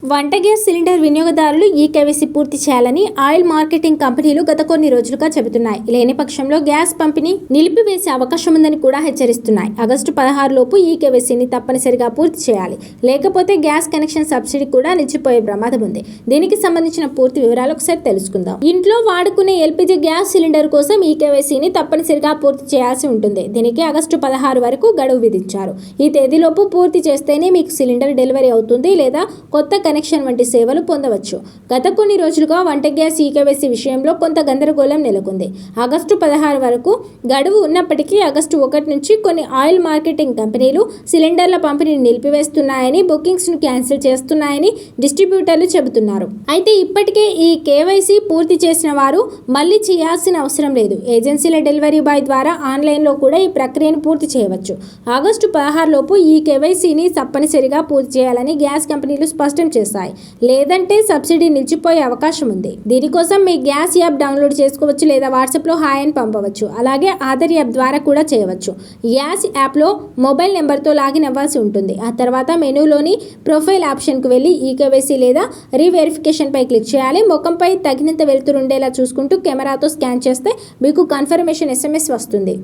వంట gas cylinder వినియోగదారులు ఈ కేవైసీ పూర్తి చేయాలని ఆయిల్ మార్కెటింగ్ కంపెనీలు గత కొన్ని రోజులుగా చెబుతున్నాయి. లేని పక్షంలో గ్యాస్ పంపిణీ నిలిపివేసే అవకాశం ఉందని కూడా హెచ్చరిస్తున్నాయి. ఆగస్టు 16 లోపు ఈ కేవైసీని తప్పనిసరిగా పూర్తి చేయాలి. లేకపోతే గ్యాస్ కనెక్షన్ సబ్సిడీ కూడా నిలిచిపోయే ప్రమాదం ఉంది. దీనికి సంబంధించిన పూర్తి వివరాలు ఒకసారి తెలుసుకుందాం. ఇంట్లో వాడుకునే ఎల్పీజీ గ్యాస్ సిలిండర్ కోసం ఈ కేవైసీని తప్పనిసరిగా పూర్తి చేయాల్సి ఉంటుంది. దీనికి ఆగస్టు 16 వరకు గడువు విధించారు. ఈ తేదీలోపు పూర్తి చేస్తేనే మీకు సిలిండర్ డెలివరీ అవుతుంది లేదా కొత్త కనెక్షన్ వంటి సేవలు పొందవచ్చు. గత కొన్ని రోజులుగా వంట గ్యాస్ ఈకేవైసీ విషయంలో కొంత గందరగోళం నెలకొంది. ఆగస్టు 16 వరకు గడువు ఉన్నప్పటికీ ఆగస్టు 1 నుంచి కొన్ని ఆయిల్ మార్కెటింగ్ కంపెనీలు సిలిండర్ల పంపిణీని నిలిపివేస్తున్నాయని, బుకింగ్స్ ను క్యాన్సిల్ చేస్తున్నాయని డిస్ట్రిబ్యూటర్లు చెబుతున్నారు. అయితే ఇప్పటికే ఈ కేవైసీ పూర్తి చేసిన వారు మళ్లీ చేయాల్సిన అవసరం లేదు. ఏజెన్సీల డెలివరీ బాయ్ ద్వారా ఆన్లైన్లో కూడా ఈ ప్రక్రియను పూర్తి చేయవచ్చు. ఆగస్టు 16 లోపు ఈ కేవైసీని తప్పనిసరిగా పూర్తి చేయాలని గ్యాస్ కంపెనీలు స్పష్టం చేశాయి. లేదంటే సబ్సిడీ నిలిచిపోయే అవకాశం ఉంది. దీనికోసం మీ గ్యాస్ యాప్ డౌన్లోడ్ చేసుకోవచ్చు లేదా వాట్సాప్లో హాయ్ అని పంపవచ్చు. అలాగే ఆధార్ యాప్ ద్వారా కూడా చేయవచ్చు. గ్యాస్ యాప్లో మొబైల్ నెంబర్తో లాగిన్ అవ్వాల్సి ఉంటుంది. ఆ తర్వాత మెనూలోని ప్రొఫైల్ ఆప్షన్కు వెళ్ళి ఈకేవైసీ లేదా రీవెరిఫికేషన్ పై క్లిక్ చేయాలి. ముఖంపై తగినంత వెలుతురు ఉండేలా చూసుకుంటూ కెమెరాతో స్కాన్ చేస్తే మీకు కన్ఫర్మేషన్ SMS వస్తుంది.